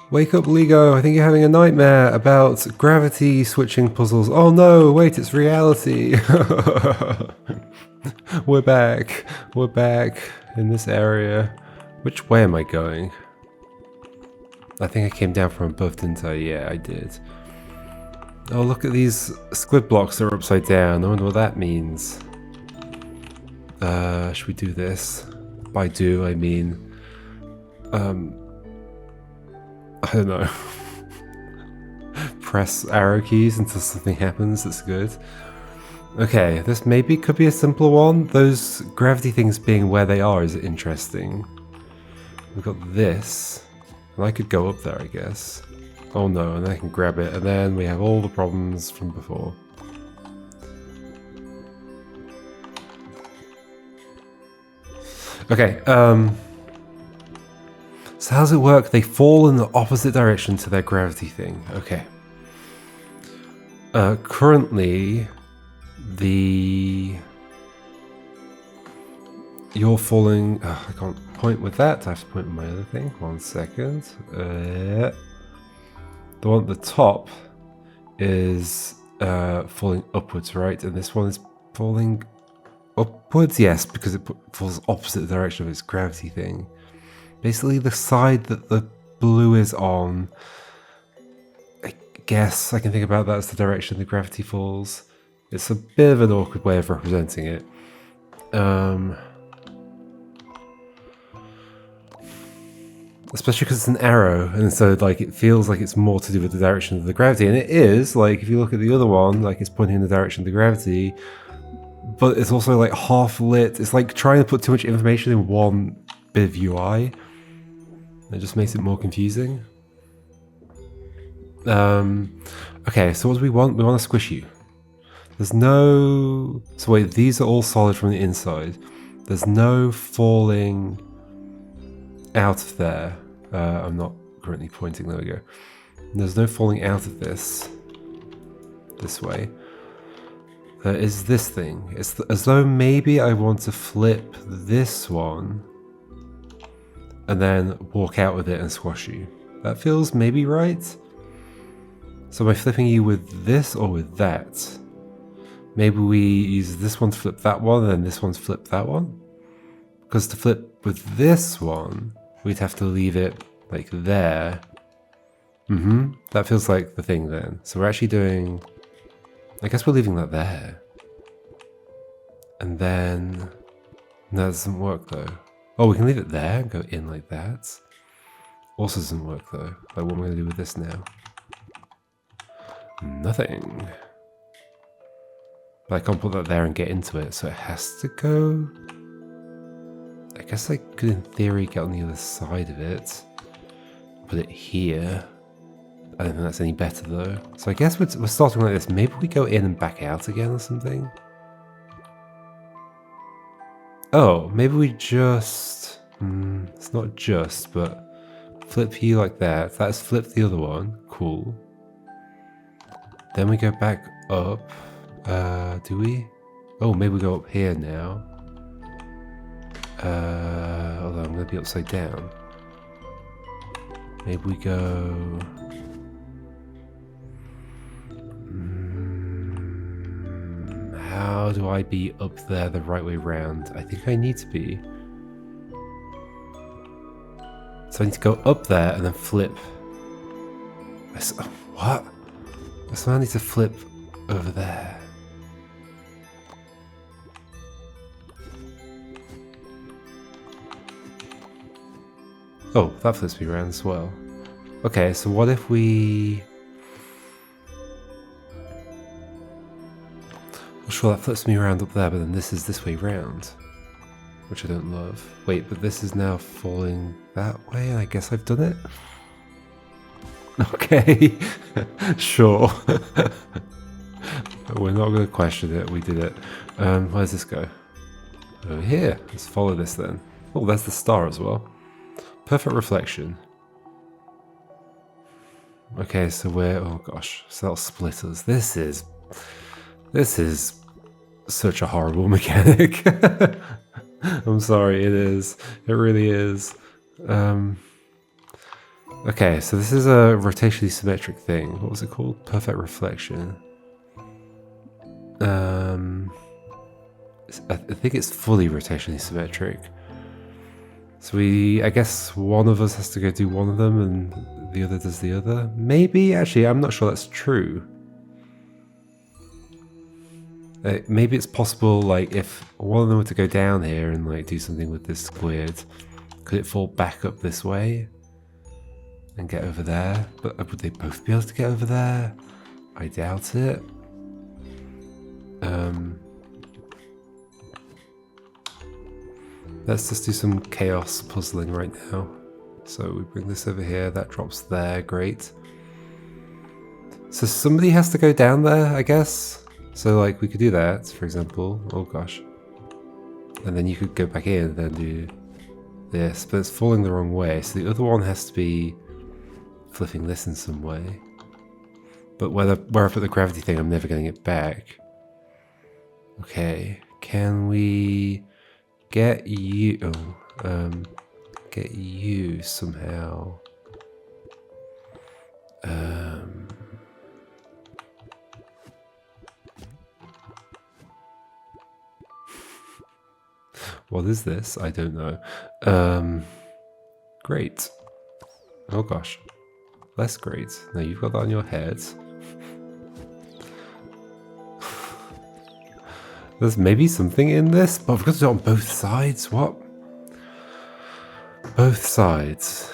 Wake up, Ligo. I think you're having a nightmare about gravity switching puzzles. Oh no, wait, it's reality. We're back. We're back in this area. Which way am I going? I think I came down from above, didn't I? Yeah, I did. Oh, look at these squid blocks that are upside down. I wonder what that means. Should we do this? By do, I mean... I don't know. Press arrow keys until something happens that's good. Okay, this maybe could be a simpler one. Those gravity things being where they are is interesting. We've got this. And I could go up there, I guess. Oh no, and I can grab it, and then we have all the problems from before. Okay, so how does it work? They fall in the opposite direction to their gravity thing. Okay. Currently, you're falling... I can't point with that. I have to point with my other thing. 1 second. The one at the top is falling upwards, right? And this one is falling upwards? Yes, because it falls opposite direction of its gravity thing. Basically, the side that the blue is on, I guess I can think about that as the direction the gravity falls. It's a bit of an awkward way of representing it. Especially because it's an arrow, and so like it feels like it's more to do with the direction of the gravity, and it is. Like if you look at the other one, like it's pointing in the direction of the gravity, but it's also like half lit. It's like trying to put too much information in one bit of UI. It just makes it more confusing. Okay, so what do we want? We want to squish you. There's no... So wait, these are all solid from the inside. There's no falling out of there. I'm not currently pointing, there we go. There's no falling out of this way. There is this thing. It's as though maybe I want to flip this one and then walk out with it and squash you. That feels maybe right? So am I flipping you with this or with that? Maybe we use this one to flip that one and then this one to flip that one? Because to flip with this one, we'd have to leave it like there. That feels like the thing then. So we're actually doing... I guess we're leaving that there. And then... No, that doesn't work though. Oh, we can leave it there and go in like that. Also doesn't work though. Like what am I going to do with this now? Nothing. But I can't put that there and get into it, so it has to go... I guess I could in theory get on the other side of it. Put it here. I don't think that's any better though. So I guess we're starting like this. Maybe we go in and back out again or something? Oh, maybe we just... it's not just, but flip you like that. That's flipped the other one. Cool. Then we go back up. Do we? Oh, maybe we go up here now. Although I'm going to be upside down. Maybe we go... How do I be up there the right way round? I think I need to be. So I need to go up there and then flip. What? So I need to flip over there. Oh, that flips me around as well. Okay, so what if we... I'm sure that flips me around up there, but then this is this way round. Which I don't love. Wait, but this is now falling that way, and I guess I've done it? Okay, sure. We're not going to question it, we did it. Where does this go? Over here. Let's follow this then. Oh, there's the star as well. Perfect reflection. Okay, so we're... Oh gosh, so that'll split us. This is such a horrible mechanic. I'm sorry, it is. It really is. Okay, so this is a rotationally symmetric thing. What was it called? Perfect reflection. I think it's fully rotationally symmetric. So I guess one of us has to go do one of them and the other does the other. Maybe, actually, I'm not sure that's true. Maybe it's possible, like, if one of them were to go down here and, like, do something with this squid, could it fall back up this way and get over there? But would they both be able to get over there? I doubt it. Let's just do some chaos puzzling right now. So we bring this over here, that drops there, great. So somebody has to go down there, I guess. So like we could do that, for example. Oh gosh. And then you could go back in and then do this, but it's falling the wrong way. So the other one has to be flipping this in some way. But where I put the gravity thing, I'm never getting it back. Okay, can we get you? Get you somehow. What is this? I don't know. Great. Oh gosh. Less great. No, you've got that on your head. There's maybe something in this, but I've got to do it on both sides. What? Both sides.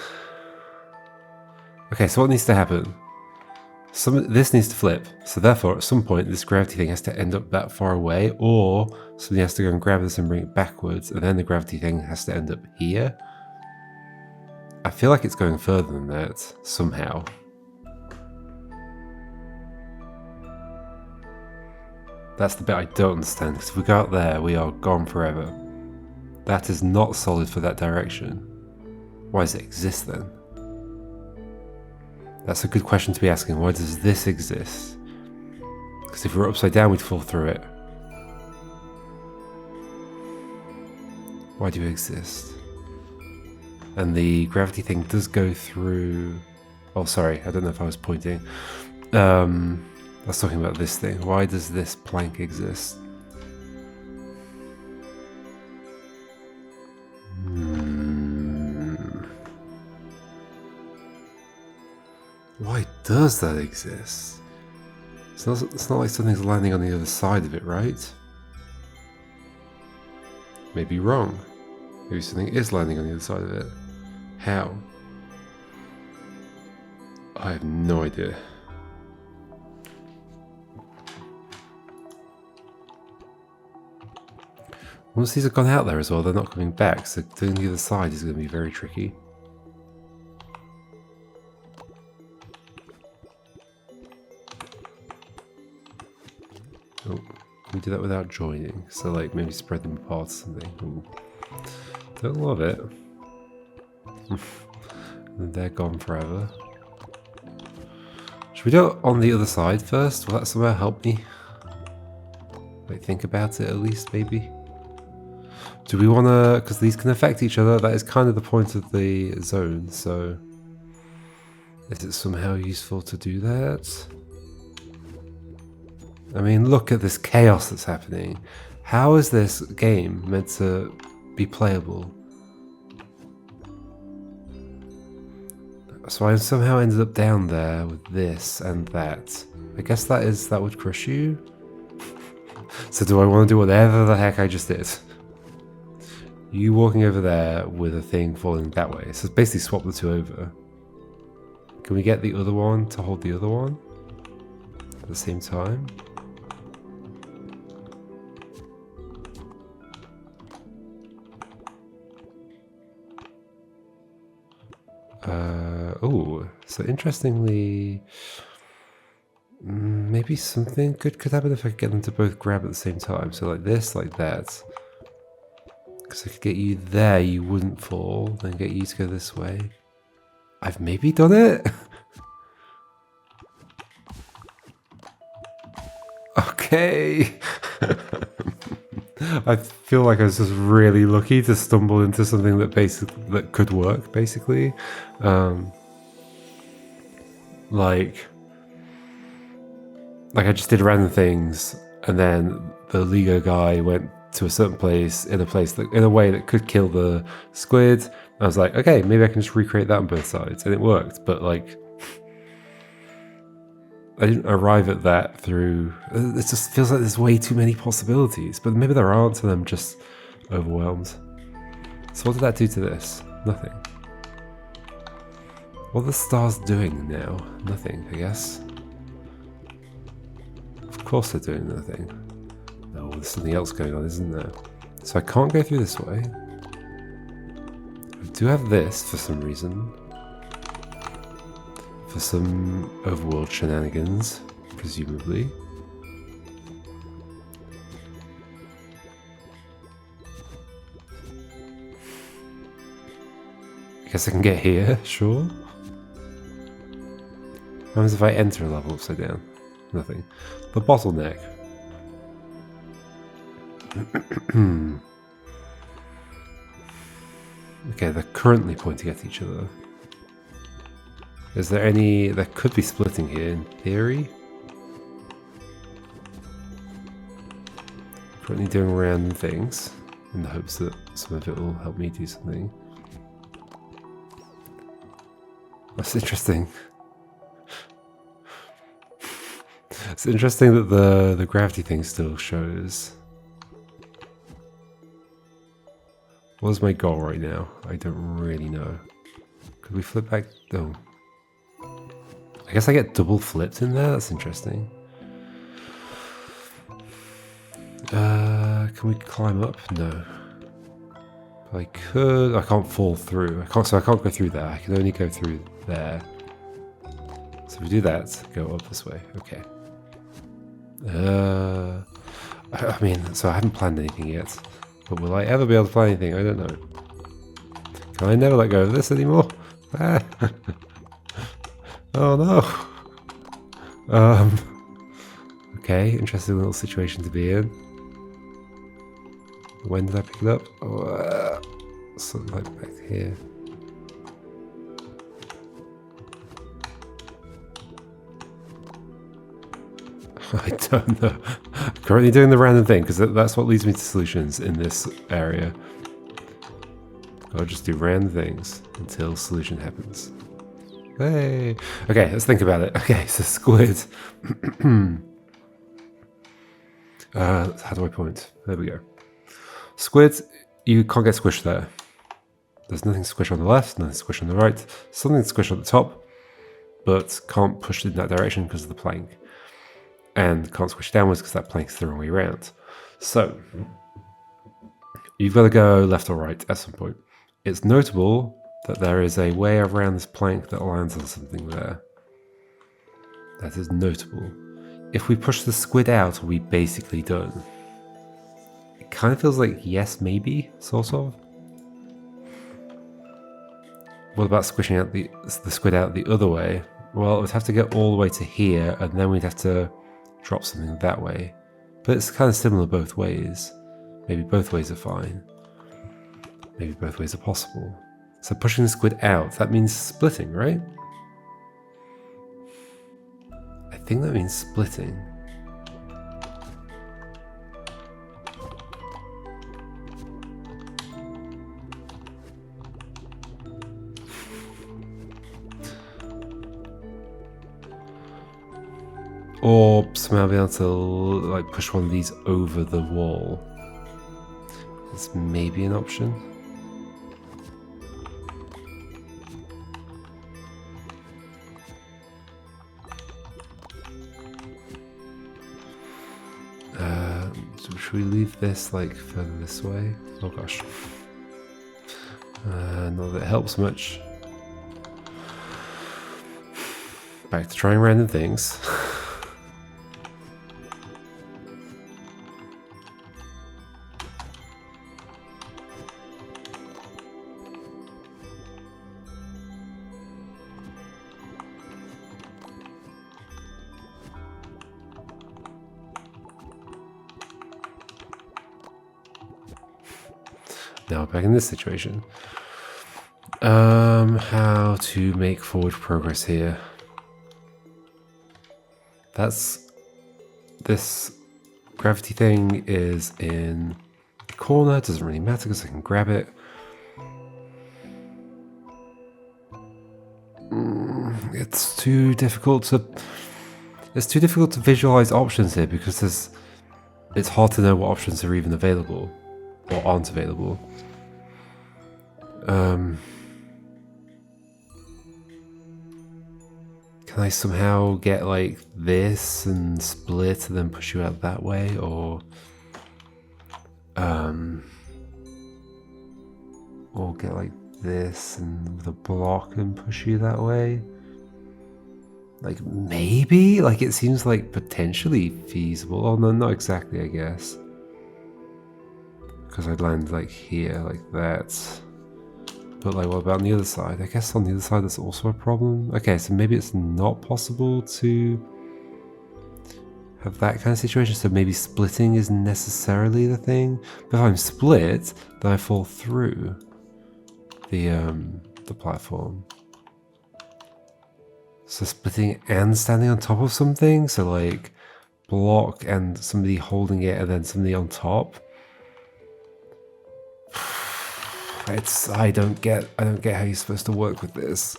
Okay, so what needs to happen? This needs to flip. So therefore, at some point, this gravity thing has to end up that far away, or somebody has to go and grab this and bring it backwards, and then the gravity thing has to end up here. I feel like it's going further than that, somehow. That's the bit I don't understand, because if we go out there, we are gone forever. That is not solid for that direction. Why does it exist then? That's a good question to be asking. Why does this exist? Because if we were upside down, we'd fall through it. Why do you exist? And the gravity thing does go through... Oh, sorry, I don't know if I was pointing. I was talking about this thing. Why does this plank exist? Why does that exist? It's not like something's landing on the other side of it, right? Maybe wrong. Maybe something is landing on the other side of it. How? I have no idea. Once these have gone out there as well, they're not coming back, so doing the other side is going to be very tricky. Oh, can we do that without joining? So like maybe spread them apart or something. Ooh. Don't love it. And they're gone forever. Should we do it on the other side first? Will that somehow help me? Like think about it at least, maybe? Do we want to... Because these can affect each other, that is kind of the point of the zone, so... Is it somehow useful to do that? I mean, look at this chaos that's happening. How is this game meant to be playable? So I somehow ended up down there with this and that. I guess that would crush you. So do I want to do whatever the heck I just did? You walking over there with a thing falling that way. So basically swap the two over. Can we get the other one to hold the other one at the same time? Oh, so interestingly, maybe something good could happen if I could get them to both grab at the same time. So like this, like that. Because I could get you there, you wouldn't fall, then get you to go this way. I've maybe done it? Okay. I feel like I was just really lucky to stumble into something that could work, basically. like I just did random things, and then the Ligo guy went to a certain place in a way that could kill the squid. I was like, okay, maybe I can just recreate that on both sides, and it worked. But like, I didn't arrive at that through. It just feels like there's way too many possibilities. But maybe there aren't, and I'm just overwhelmed. So what did that do to this? Nothing. What are the stars doing now? Nothing, I guess. Of course they're doing nothing. No, there's something else going on, isn't there? So I can't go through this way. I do have this for some reason. For some overworld shenanigans, presumably. I guess I can get here, sure. What happens if I enter a level upside down? Nothing. The bottleneck. Okay, they're currently pointing at each other. Is there any... There could be splitting here, in theory. Currently doing random things, in the hopes that some of it will help me do something. That's interesting. It's interesting that the gravity thing still shows. What is my goal right now? I don't really know. Could we flip back? No. I guess I get double flipped in there? That's interesting. Can we climb up? No. But I could... I can't fall through. So I can't go through there. I can only go through there. So if we do that, go up this way. Okay. I mean, so I haven't planned anything yet. But will I ever be able to plan anything? I don't know. Can I never let go of this anymore? Oh no. Okay, interesting little situation to be in. When did I pick it up? Oh, something like back here. I don't know. Currently doing the random thing, because that's what leads me to solutions in this area. I'll just do random things until solution happens. Hey! Okay, let's think about it. Okay, so squid. How do I point? There we go. Squid, you can't get squished there. There's nothing squish on the left, nothing squish on the right, something squish on the top, but can't push in that direction because of the plank. And can't squish downwards because that plank's the wrong way around. So, you've got to go left or right at some point. It's notable that there is a way around this plank that lands on something there. That is notable. If we push the squid out, are we basically done? It kind of feels like yes, maybe, sort of. What about squishing out the squid out the other way? Well, it would have to get all the way to here, and then we'd have to drop something that way. But it's kind of similar both ways. Maybe both ways are fine. Maybe both ways are possible. So pushing the squid out, that means splitting, right? I think that means splitting. Or somehow be able to like push one of these over the wall. It's maybe an option. So should we leave this like further this way? Oh gosh. Not that it helps much. Back to trying random things. Now back in this situation. How to make forward progress here? That's... This gravity thing is in the corner. It doesn't really matter because I can grab it. It's too difficult to... It's too difficult to visualize options here because it's hard to know what options are even available or aren't available. Can I somehow get like this and split and then push you out that way, or get like this and the block and push you that way? Like maybe? Like it seems like potentially feasible. Oh no, not exactly, I guess. Because I'd land like here, like that. But like what about on the other side? I guess on the other side that's also a problem. Okay, so maybe it's not possible to have that kind of situation, so maybe splitting isn't necessarily the thing. But if I'm split, then I fall through the platform. So splitting and standing on top of something, so like block and somebody holding it and then somebody on top. I don't get how you're supposed to work with this.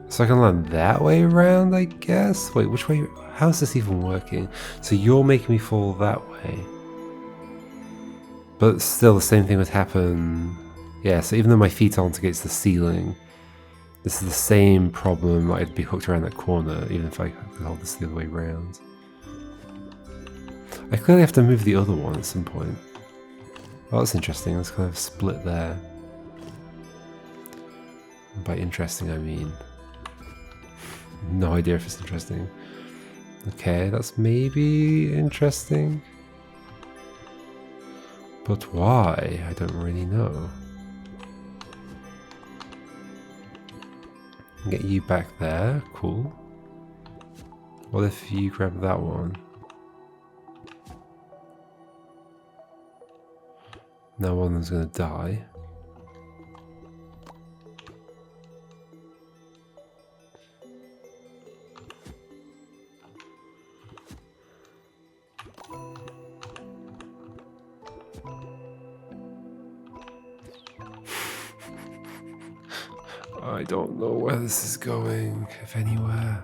So I can land that way around, I guess? Wait, which way? How is this even working? So you're making me fall that way. But still the same thing would happen. Yeah, so even though my feet aren't against the ceiling, this is the same problem. I'd be hooked around that corner, even if I could hold this the other way around. I clearly have to move the other one at some point. Oh, that's interesting. There's kind of split there. And by interesting, I mean... no idea if it's interesting. Okay, that's maybe interesting. But why? I don't really know. Get you back there. Cool. What if you grab that one? Now one of them's gonna die. I don't know where this is going, if anywhere.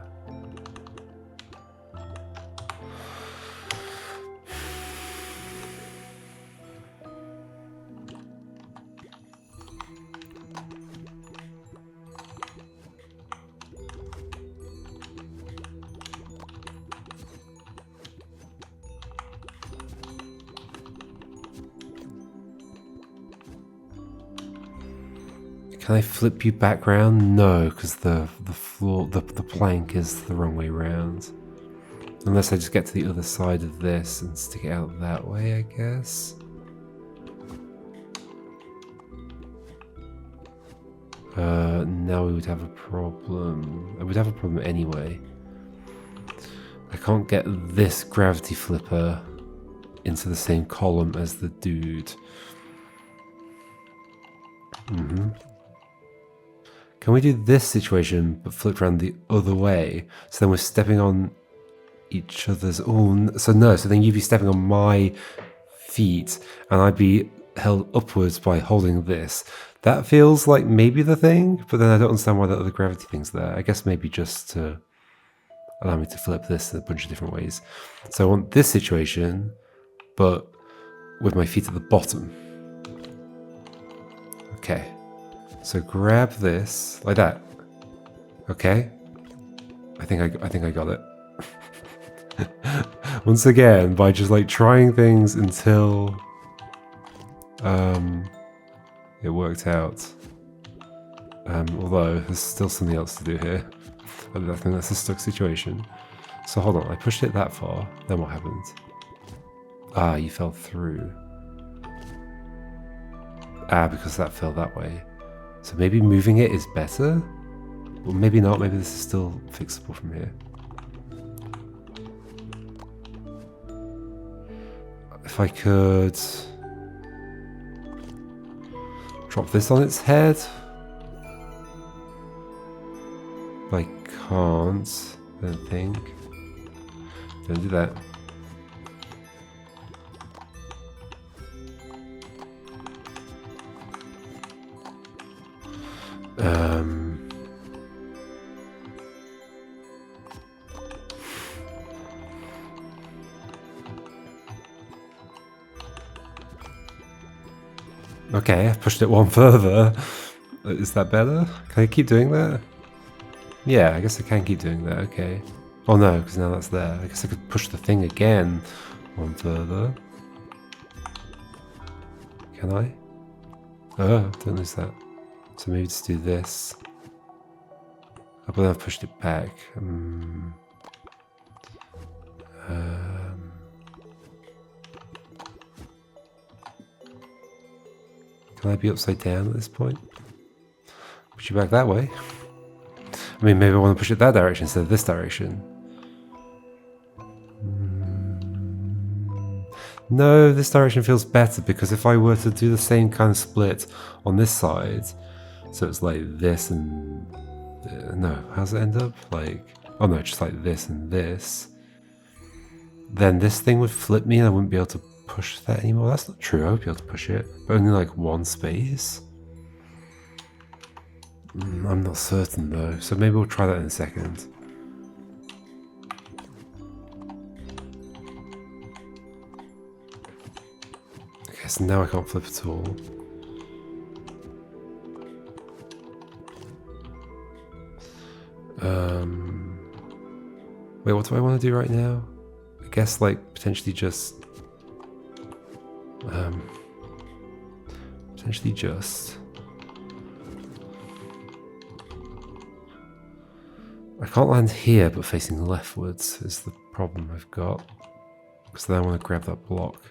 Can I flip you back round? No, because the floor, the plank is the wrong way round. Unless I just get to the other side of this and stick it out that way, I guess. Now we would have a problem. I would have a problem anyway. I can't get this gravity flipper into the same column as the dude. Can we do this situation but flipped around the other way? So then we're stepping on each other's... oh, so no, so then you'd be stepping on my feet and I'd be held upwards by holding this. That feels like maybe the thing, but then I don't understand why the other gravity thing's there. I guess maybe just to allow me to flip this in a bunch of different ways. So I want this situation, but with my feet at the bottom. Okay. So grab this like that. Okay. I think I got it. Once again, by just like trying things until it worked out. Although there's still something else to do here. I think that's a stuck situation. So hold on, I pushed it that far. Then what happened? Ah, you fell through. Ah, because that fell that way. So maybe moving it is better? Or maybe not, maybe this is still fixable from here. If I could drop this on its head. I can't, I don't think. Don't do that. Okay, I've pushed it one further. Is that better? Can I keep doing that? Yeah, I guess I can keep doing that, okay. Oh no, because now that's there. I guess I could push the thing again one further. Can I? Oh, don't lose that. So maybe just do this. Oh, but I've pushed it back. Can I be upside down at this point? Push you back that way. I mean, maybe I want to push it that direction instead of this direction. No, this direction feels better because if I were to do the same kind of split on this side, so it's like this and... no, how does it end up? Like... oh no, just like this and this. Then this thing would flip me and I wouldn't be able to push that anymore. That's not true, I would be able to push it. But only like one space. I'm not certain though, so maybe we'll try that in a second. Okay, so now I can't flip at all. Wait, what do I want to do right now? I guess like potentially just... I can't land here, but facing leftwards is the problem I've got. Because then I want to grab that block.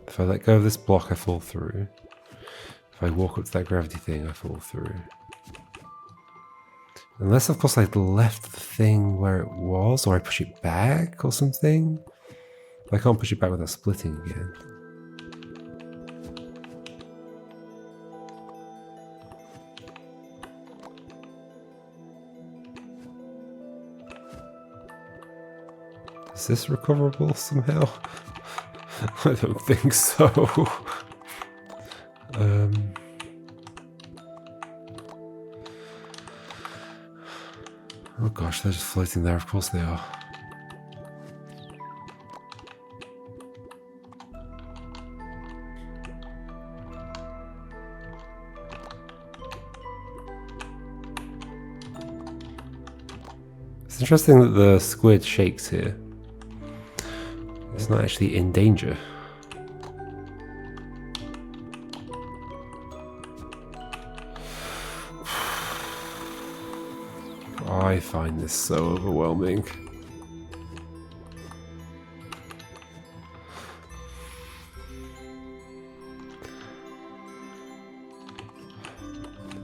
If I let go of this block, I fall through. If I walk up to that gravity thing, I fall through. Unless, of course, I left the thing where it was, or I push it back or something. I can't push it back without splitting again. Is this recoverable somehow? I don't think so. Oh gosh, they're just floating there, of course they are. It's interesting that the squid shakes here. It's not actually in danger. I find this so overwhelming.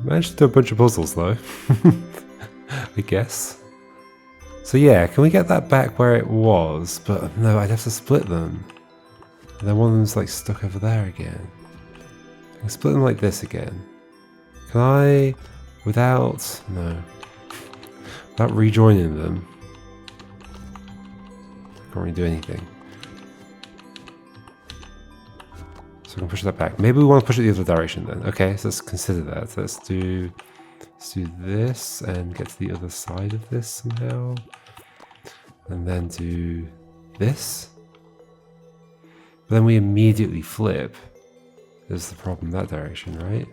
Managed to do a bunch of puzzles though. I guess. So yeah, can we get that back where it was? But no, I'd have to split them. And then one of them's like stuck over there again. I can split them like this again. Can I, without, no. Without rejoining them. I can't really do anything. So I can push that back. Maybe we want to push it the other direction then. Okay, so let's consider that. Let's do Let's do this and get to the other side of this somehow. And then do this. But then we immediately flip. There's the problem that direction, right?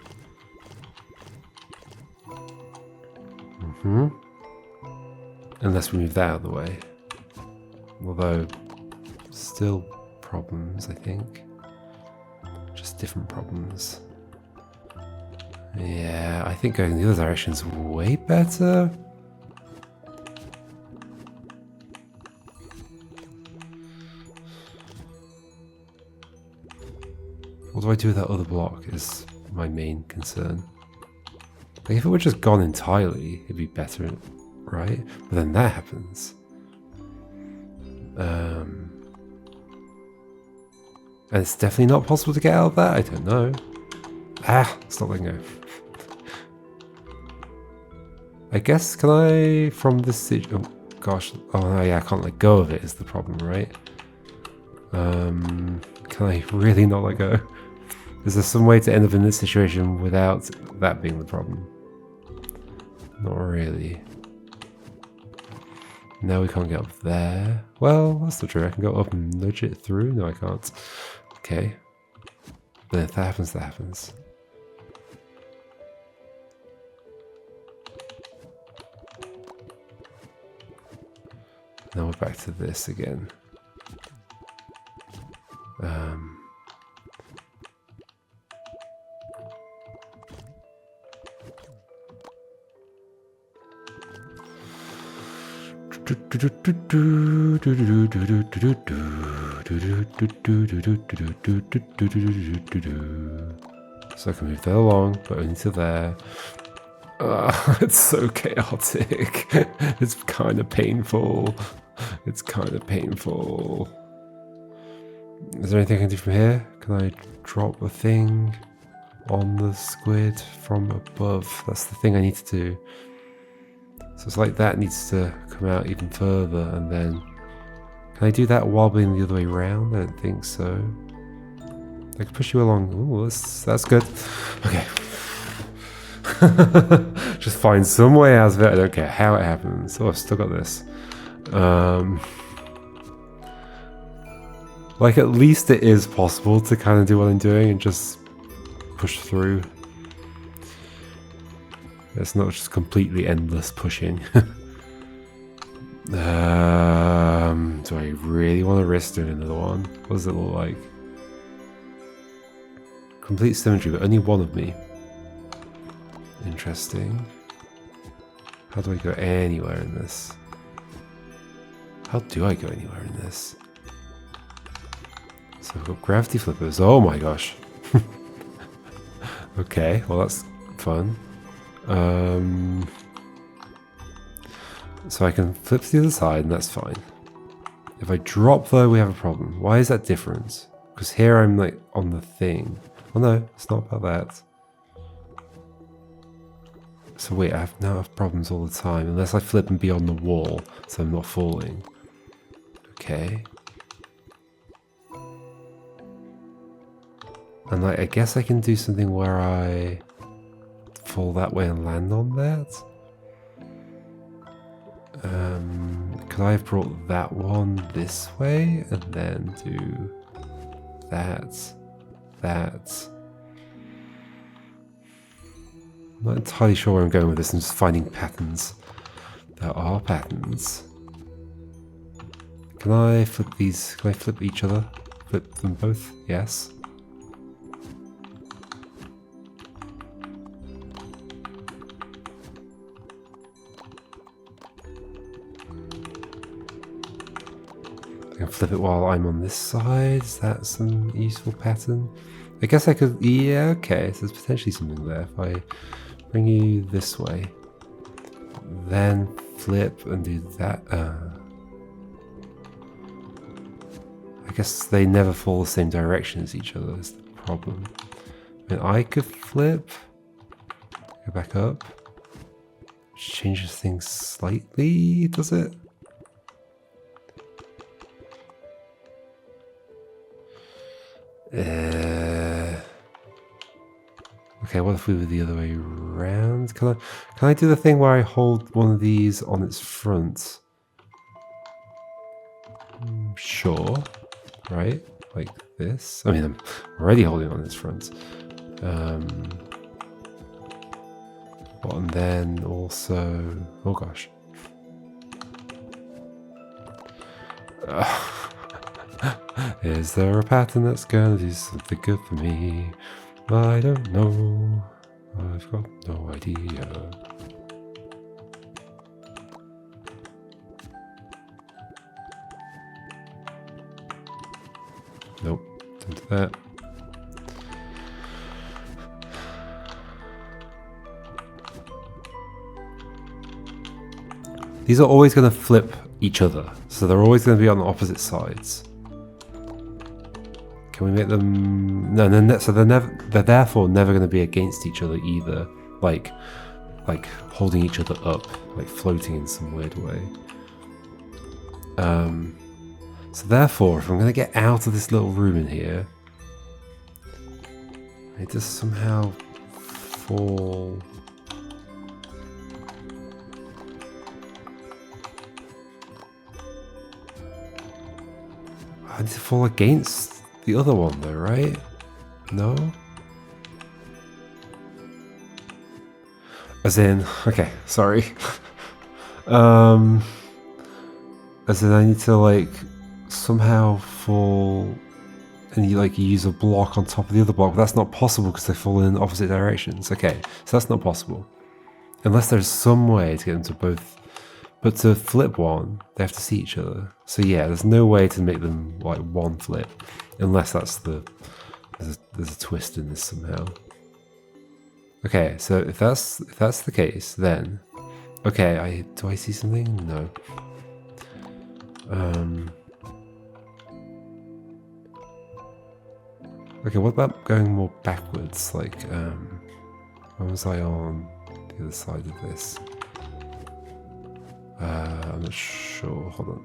Unless we move that out of the way. Although, still problems, I think. Just different problems. Yeah, I think going the other direction is way better. What do I do with that other block is my main concern. Like if it were just gone entirely, it'd be better, right? But then that happens. And it's definitely not possible to get out of that? I don't know. Stop letting go. I guess, can I, from this oh gosh, oh no, yeah, I can't let go of it is the problem, right? Can I really not let go? Is there some way to end up in this situation without that being the problem? Not really. No, we can't get up there. Well, that's not true. I can go up and nudge it through. No, I can't. Okay. But if that happens, that happens. Now we're back to this again. So I can move that along, but only to there. It's so chaotic. It's kind of painful. It's kind of painful. Is there anything I can do from here? Can I drop a thing on the squid from above? That's the thing I need to do. So it's like that needs to come out even further, and then can I do that while being the other way around? I don't think so. I can push you along. Ooh, that's good. Okay. Just find some way out of it. I don't care how it happens. Oh, I've still got this. Like at least it is possible to kind of do what I'm doing and just push through. It's not just completely endless pushing. Do I really want to risk doing another one? What does it look like? Complete symmetry, but only one of me. Interesting. How do I go anywhere in this? How do I go anywhere in this? So I've got gravity flippers. Oh my gosh. Okay, well that's fun. So I can flip to the other side and that's fine. If I drop though, we have a problem. Why is that different? Because here I'm like on the thing. Oh no, it's not about that. So wait, I now have problems all the time, unless I flip and be on the wall, so I'm not falling. Okay. And like, I guess I can do something where I fall that way and land on that. Could I have brought that one this way and then do that? I'm not entirely sure where I'm going with this. I'm just finding patterns. There are patterns. Can I flip these? Can I flip each other? Flip them both? Yes. I can flip it while I'm on this side. Is that some useful pattern? I guess I could... Yeah, okay. So there's potentially something there. If I bring you this way, then flip and do that. I guess they never fall the same direction as each other is the problem. I mean, I could flip, go back up, which changes things slightly, does it? Okay, Okay, what if we were the other way around? Can I do the thing where I hold one of these on its front? Sure. Right? Like this. I mean, I'm already holding on its front. And then also... Oh gosh. Is there a pattern that's gonna do something good for me? I don't know. I've got no idea. Nope, don't do that. These are always going to flip each other, so they're always going to be on the opposite sides. Can we make them? No, so they're therefore never going to be against each other either, like holding each other up, like floating in some weird way. So therefore, if I'm going to get out of this little room in here, it just somehow fall. I need to fall against the other one though, right? No? As in, okay, sorry. As in I need to like somehow fall and you use a block on top of the other block. That's not possible because they fall in opposite directions. Okay, so that's not possible. Unless there's some way to get them to both. But to flip one, they have to see each other. So yeah, there's no way to make them like one flip, unless that's there's a twist in this somehow. Okay, so if that's the case, then okay, do I see something? No. Okay, what about going more backwards? Like, when was I on the other side of this? I'm not sure. Hold on.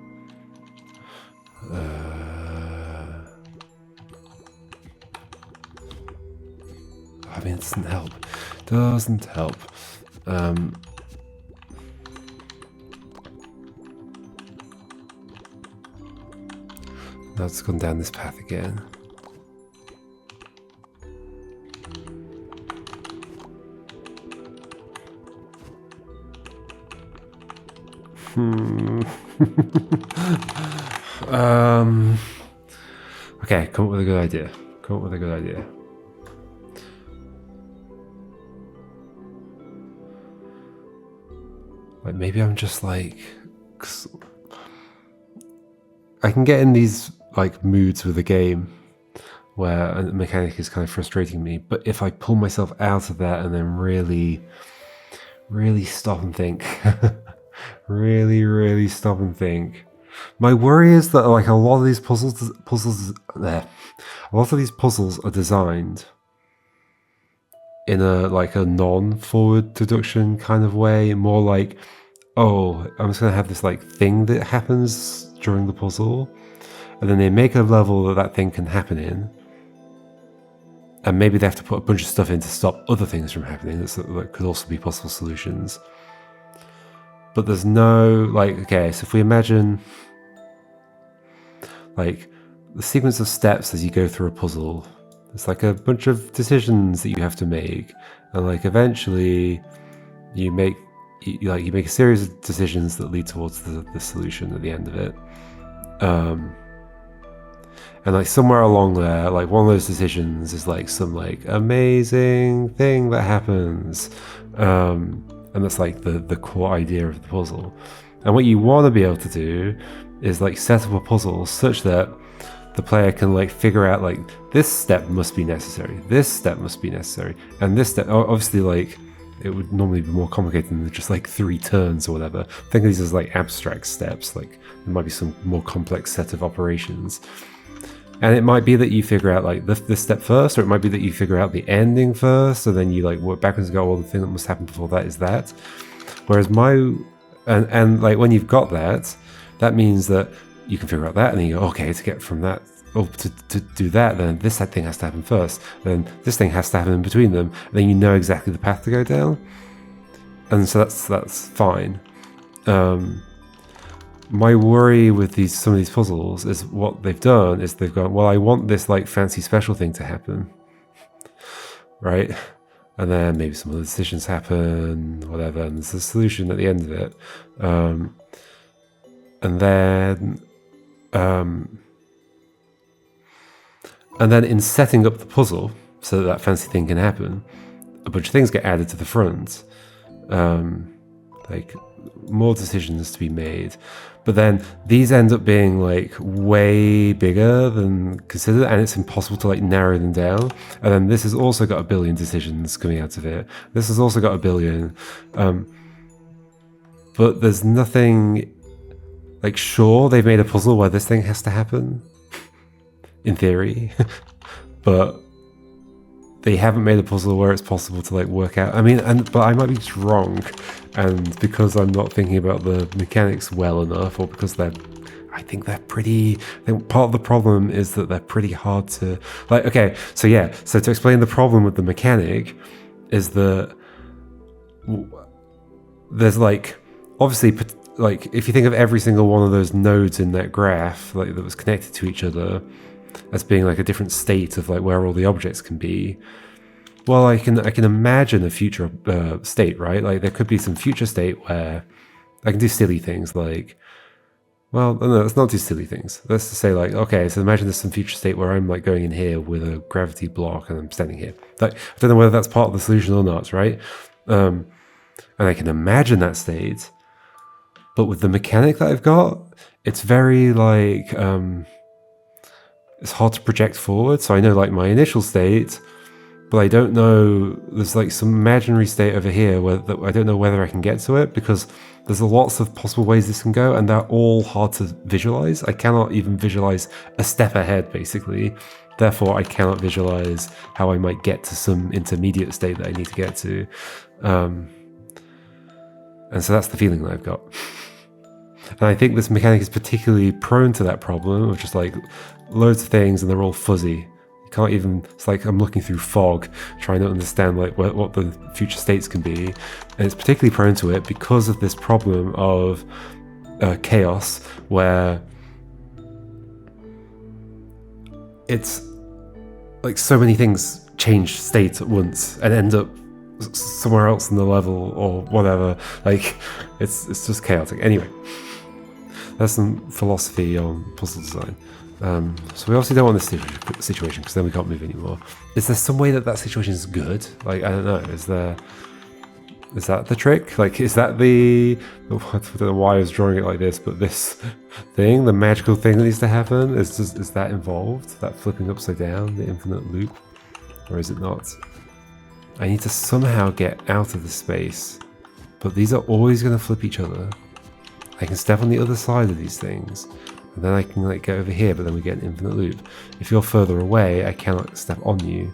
I mean, it doesn't help. Doesn't help. Now it's gone down this path again. Okay, come up with a good idea. Come up with a good idea. Like maybe I'm just like, I can get in these like moods with a game where a mechanic is kind of frustrating me, but if I pull myself out of that and then really stop and think, really stop and think. My worry is that like a lot of these puzzles are designed in a non-forward deduction kind of way, more like, oh, I'm just gonna have this like thing that happens during the puzzle, and then they make a level that thing can happen in, and maybe they have to put a bunch of stuff in to stop other things from happening that could also be possible solutions. But there's no, like, okay, so if we imagine, like, the sequence of steps as you go through a puzzle, it's like a bunch of decisions that you have to make, and like eventually you make a series of decisions that lead towards the solution at the end of it. And like somewhere along there, like one of those decisions is like some like amazing thing that happens. And that's like the core idea of the puzzle. And what you want to be able to do is like set up a puzzle such that the player can like figure out like this step must be necessary, this step must be necessary, and this step, obviously like it would normally be more complicated than just like 3 turns or whatever. Think of these as like abstract steps, like there might be some more complex set of operations. And it might be that you figure out like this step first, or it might be that you figure out the ending first, so then you like work backwards and go, well, the thing that must happen before that is that. Whereas and like when you've got that, that means that you can figure out that, and then you go, okay, to get from that oh, to do that, then this thing has to happen first. Then this thing has to happen in between them. And then you know exactly the path to go down. And so that's fine. My worry with some of these puzzles is what they've done is they've gone, well, I want this like fancy special thing to happen, right? And then maybe some other decisions happen, whatever, and there's a solution at the end of it. And then in setting up the puzzle so that fancy thing can happen, a bunch of things get added to the front. Like more decisions to be made, but then these end up being like way bigger than considered, and it's impossible to like narrow them down. And then this has also got 1 billion decisions coming out of it. This has also got 1 billion, but there's nothing like, sure, they've made a puzzle where this thing has to happen in theory, but they haven't made a puzzle where it's possible to like work out. I mean, but I might be just wrong, and because I'm not thinking about the mechanics well enough, or because I think part of the problem is that they're pretty hard to like. Okay, so yeah, so to explain the problem with the mechanic is that there's like, obviously, like if you think of every single one of those nodes in that graph, like that was connected to each other, as being like a different state of like where all the objects can be. Well, I can imagine a future state, right? Like there could be some future state where I can do silly things like, well, no, let's not do silly things. Let's just say like, okay, so imagine there's some future state where I'm like going in here with a gravity block and I'm standing here. Like, I don't know whether that's part of the solution or not, right? And I can imagine that state, but with the mechanic that I've got, it's very like, it's hard to project forward. So I know like my initial state, but I don't know, there's like some imaginary state over here where I don't know whether I can get to it, because there's lots of possible ways this can go and they're all hard to visualize. I cannot even visualize a step ahead, basically. Therefore, I cannot visualize how I might get to some intermediate state that I need to get to. And so that's the feeling that I've got. And I think this mechanic is particularly prone to that problem of just like loads of things and they're all fuzzy. You can't even, it's like I'm looking through fog trying to understand like what the future states can be. And it's particularly prone to it because of this problem of chaos, where it's like so many things change state at once and end up somewhere else in the level or whatever. Like it's just chaotic. Anyway, that's some philosophy on puzzle design. So we obviously don't want this situation because then we can't move anymore. Is there some way that situation is good? Like, I don't know. Is that the trick? Like, is that I don't know why I was drawing it like this, but this thing, the magical thing that needs to happen, is that involved? That flipping upside down, the infinite loop? Or is it not? I need to somehow get out of the space, but these are always going to flip each other. I can step on the other side of these things, and then I can like get over here, but then we get an infinite loop. If you're further away, I cannot step on you.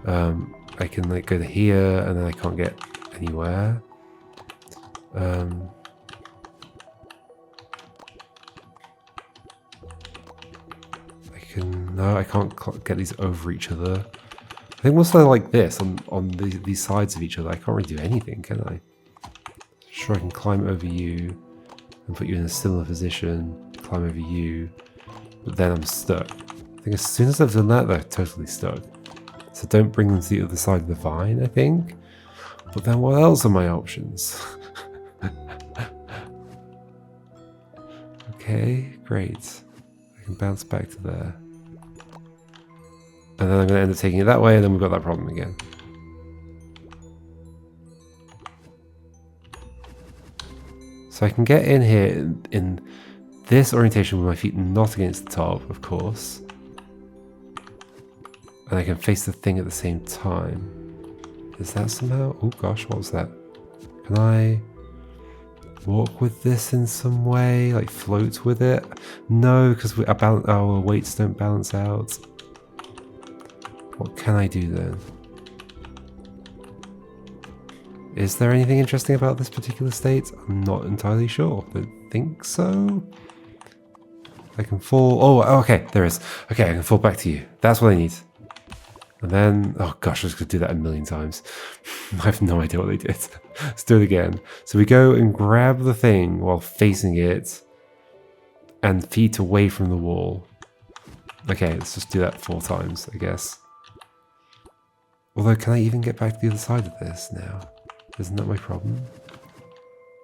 I can like go to here, and then I can't get anywhere. I can't get these over each other. I think once they're like this on these sides of each other, I can't really do anything, can I? Sure, I can climb over you and put you in a similar position, climb over you, but then I'm stuck. I think as soon as I've done that, they're totally stuck. So don't bring them to the other side of the vine, I think. But then what else are my options? Okay, great. I can bounce back to there. And then I'm going to end up taking it that way, and then we've got that problem again. So I can get in here in this orientation with my feet not against the top, of course. And I can face the thing at the same time. Is that somehow? Oh gosh, what was that? Can I walk with this in some way? Like float with it? No, because our weights don't balance out. What can I do then? Is there anything interesting about this particular state? I'm not entirely sure. I don't think so. I can fall. Oh, okay, there is. Okay, I can fall back to you. That's what I need. And then, oh gosh, I was going to do that a million times. I have no idea what they did. Let's do it again. So we go and grab the thing while facing it and feet away from the wall. Okay, let's just do that 4 times, I guess. Although, can I even get back to the other side of this now? Isn't that my problem?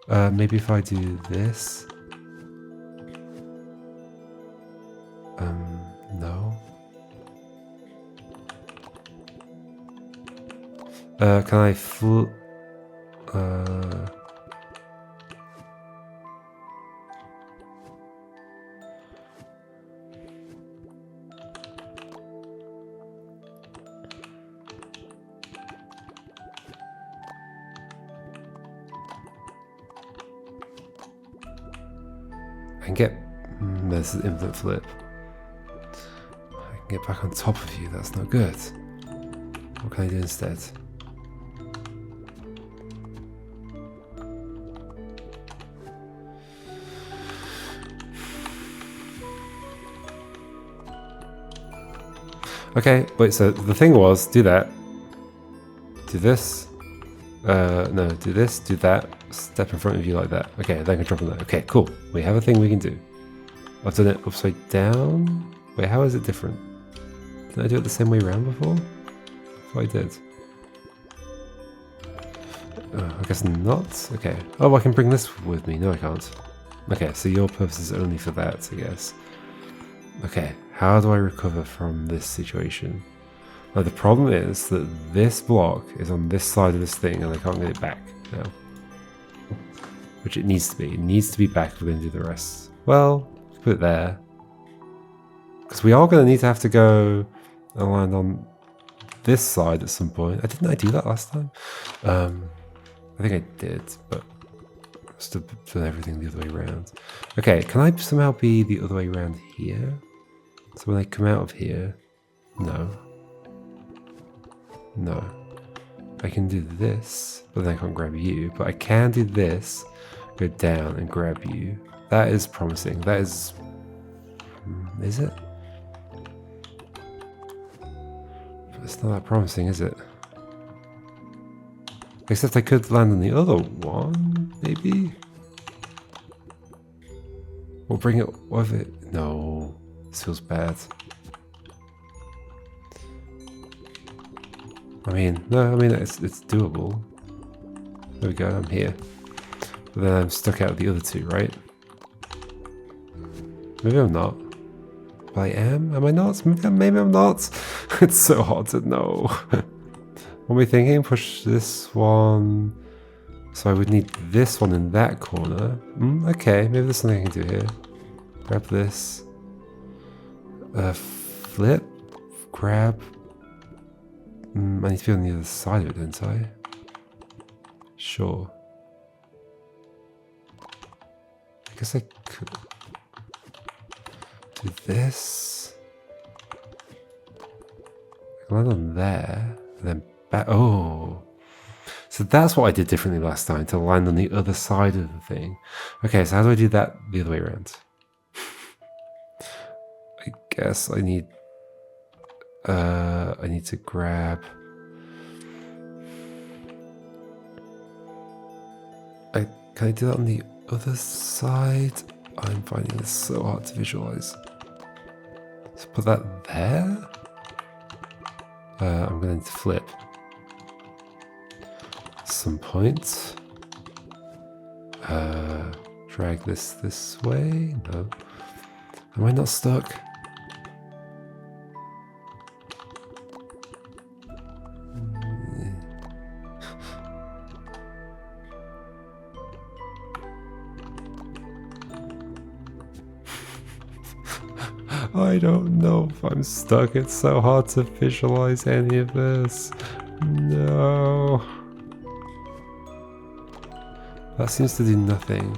Maybe if I do this. No. Can I I can get... this is infinite flip. I can get back on top of you, that's not good. What can I do instead? Okay, wait, so the thing was, do that. Do this. No, do this, do that. Step in front of you like that. Okay, then I can drop on that. Okay, cool. We have a thing we can do. I've done it upside down. Wait, how is it different? Did I do it the same way around before? I thought I did. I guess not. Okay. Oh, I can bring this with me. No, I can't. Okay, so your purpose is only for that, I guess. Okay, how do I recover from this situation? Now, the problem is that this block is on this side of this thing and I can't get it back now. Which it needs to be. It needs to be back if we're going to do the rest. Well, put it there. Because we are going to need to have to go and land on this side at some point. Didn't I do that last time? I think I did, but just to put everything the other way around. Okay, can I somehow be the other way around here? So when I come out of here... No. No. I can do this, but then I can't grab you. But I can do this, go down and grab you. That is promising. That is... Is it? It's not that promising, is it? Except I could land on the other one, maybe? Or bring it with it. No, this feels bad. I mean, no, I mean, it's doable. There we go, I'm here. But then I'm stuck out of the other two, right? Maybe I'm not. But I am? Am I not? Maybe I'm not. It's so hard to know. What am I thinking? Push this one. So I would need this one in that corner. Okay, maybe there's something I can do here. Grab this. Flip. Grab. I need to be on the other side of it, don't I? Sure. I guess I could do this. I can land on there, and then back. Oh, so that's what I did differently last time, to land on the other side of the thing. Okay, so how do I do that the other way around? I guess I need to grab. Can I do that on the other side? I'm finding this so hard to visualize. So put that there. I'm going to flip. At some point. Drag this way. No. Am I not stuck? I don't know if I'm stuck. It's so hard to visualize any of this. No. That seems to do nothing.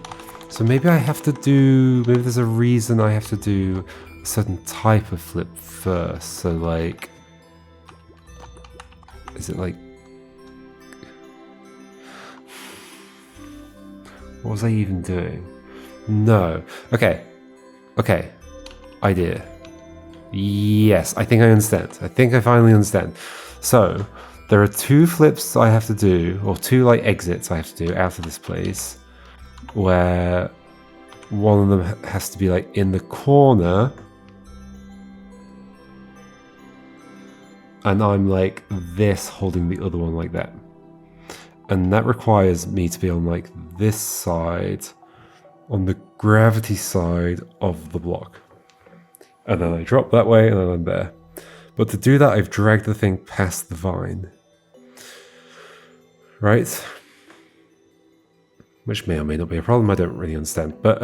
So maybe I have to do... Maybe there's a reason I have to do a certain type of flip first. So like... Is it like... What was I even doing? No. Okay. Okay. idea. Yes, I think I understand. I think I finally understand. So, there are 2 flips I have to do, or 2 like exits I have to do out of this place, where one of them has to be like in the corner, and I'm like this holding the other one like that. And that requires me to be on like this side, on the gravity side of the block. And then I drop that way and then I'm there. But to do that, I've dragged the thing past the vine. Right? Which may or may not be a problem, I don't really understand. But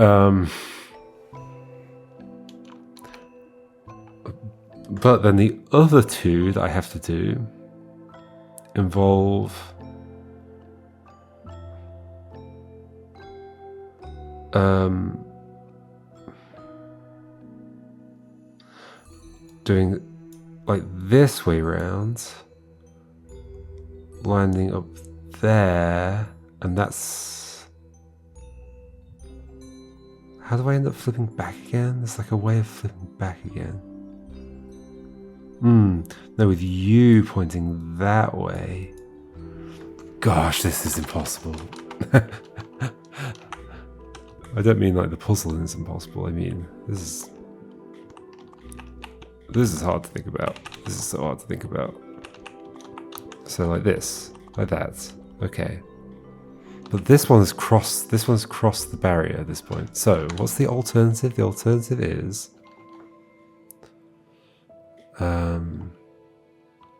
then the other 2 that I have to do involve doing like this way round, landing up there, and that's... How do I end up flipping back again? There's like a way of flipping back again. No, with you pointing that way. Gosh, this is impossible. I don't mean like the puzzle is impossible, I mean this is hard to think about. This is so hard to think about. So like this, like that, okay. But this one's crossed the barrier at this point. So what's the alternative? The alternative is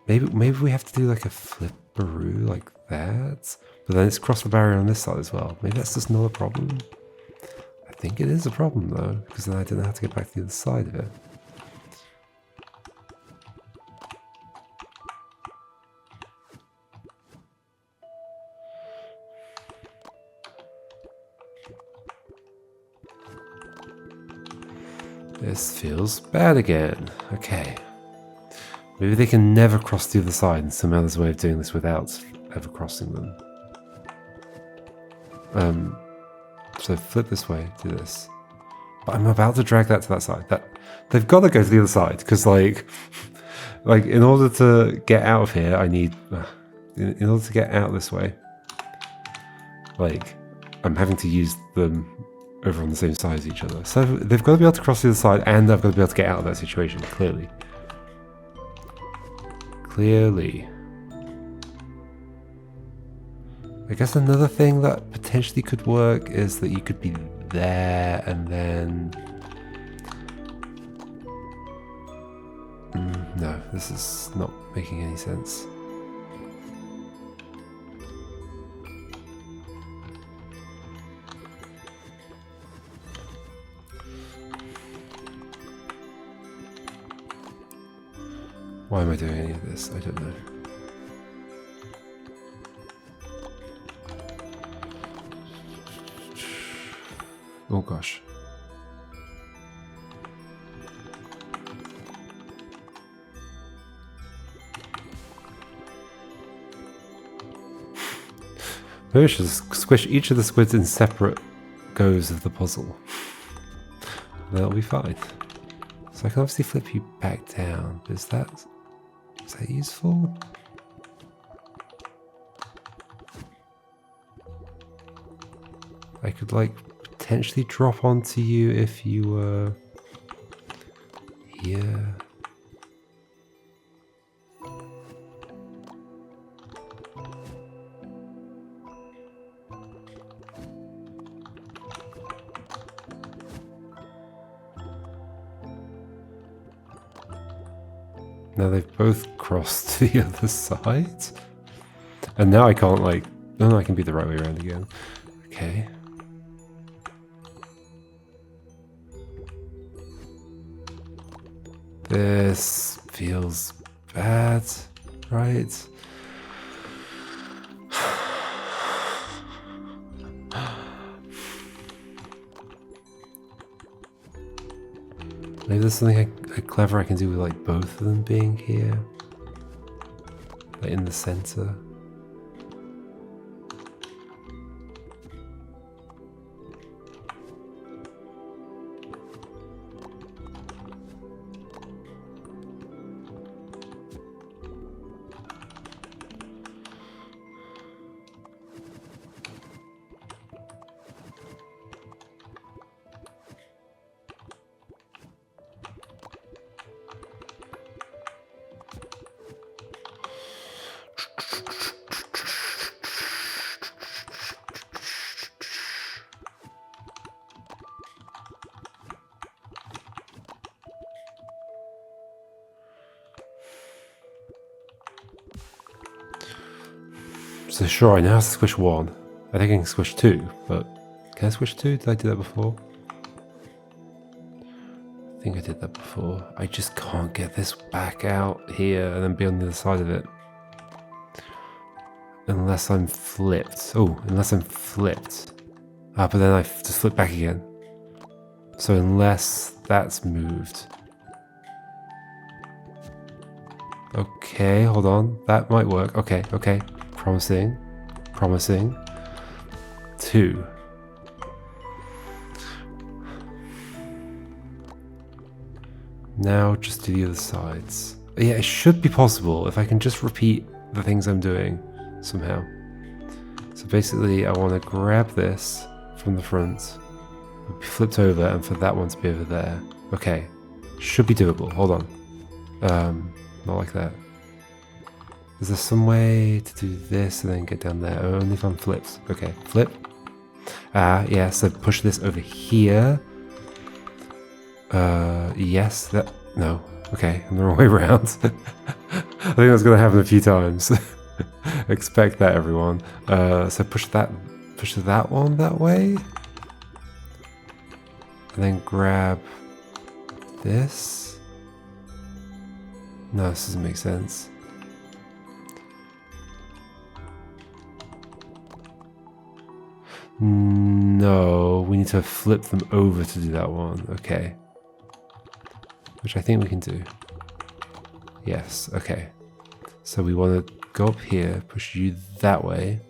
maybe we have to do like a flipperoo like that. But then it's crossed the barrier on this side as well. Maybe that's just not a problem. I think it is a problem though, because then I don't know how to get back to the other side of it. This feels bad again. Okay. Maybe they can never cross the other side, and somehow there's a way of doing this without ever crossing them. So flip this way, do this. But I'm about to drag that to that side. They've got to go to the other side, because like in order to get out of here, I need... in order to get out this way, like, I'm having to use them over on the same side as each other. So they've got to be able to cross the other side, and I've got to be able to get out of that situation, clearly. Clearly. I guess another thing that potentially could work is that you could be there and then... no, this is not making any sense. Why am I doing any of this? I don't know. Oh gosh. Maybe I should squish each of the squids in separate goes of the puzzle. That'll be fine. So I can obviously flip you back down. Is that useful? I could like potentially drop onto you if you were here. Now they've both crossed to the other side. And now I can't like... no, I can be the right way around again. Okay. This feels bad, right? Maybe there's something clever I can do with like both of them being here, like in the center. So sure, I know how to squish 1. I think I can squish 2, but can I squish 2? Did I do that before? I think I did that before. I just can't get this back out here and then be on the other side of it. Unless I'm flipped. Oh, unless I'm flipped. Ah, but then I just flip back again. So unless that's moved. Okay, hold on. That might work. Okay, okay. Promising. Promising. 2. Now just do the other sides. Yeah, it should be possible if I can just repeat the things I'm doing somehow. So basically I want to grab this from the front, be flipped over, and for that one to be over there. Okay, should be doable. Hold on. Not like that. Is there some way to do this and then get down there? Only if I'm flipped. Okay, flip. Yeah, so push this over here. Yes, that... No. Okay, I'm the wrong way around. I think that's going to happen a few times. Expect that, everyone. So push that one that way. And then grab this. No, this doesn't make sense. No, we need to flip them over to do that one. Okay. Which I think we can do. Yes, okay. So we want to go up here, push you that way.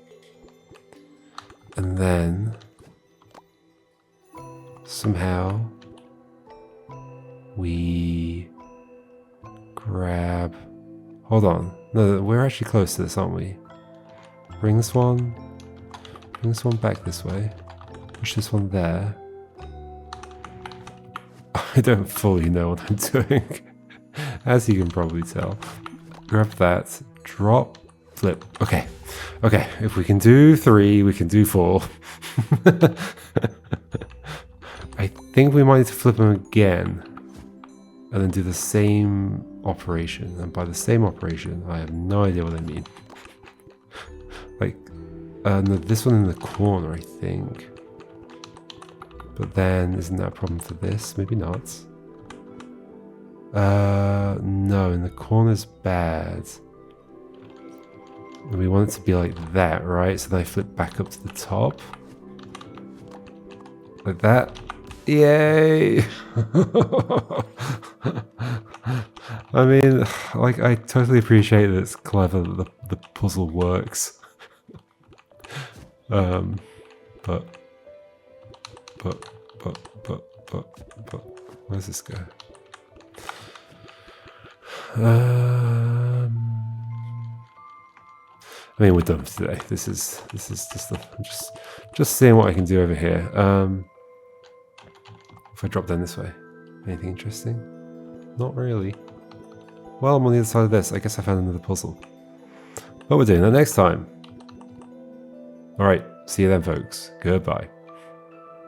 And then somehow we grab... Hold on. No, we're actually close to this, aren't we? Bring this one back this way. Push this one there. I don't fully know what I'm doing, as you can probably tell. Grab that, drop, flip. Okay, okay. If we can do 3, we can do 4. I think we might need to flip them again, and then do the same operation. And by the same operation, I have no idea what I mean. Like, no, this one in the corner, I think. But then, isn't that a problem for this? Maybe not. No, in the corner's bad. And we want it to be like that, right? So then I flip back up to the top. Like that. Yay! I mean, like, I totally appreciate that it's clever that the puzzle works. But where's this go? I mean, we're done for today. This is just seeing what I can do over here. If I drop down this way, anything interesting? Not really. Well, I'm on the other side of this. I guess I found another puzzle. But we're doing that next time. Alright, see you then, folks. Goodbye.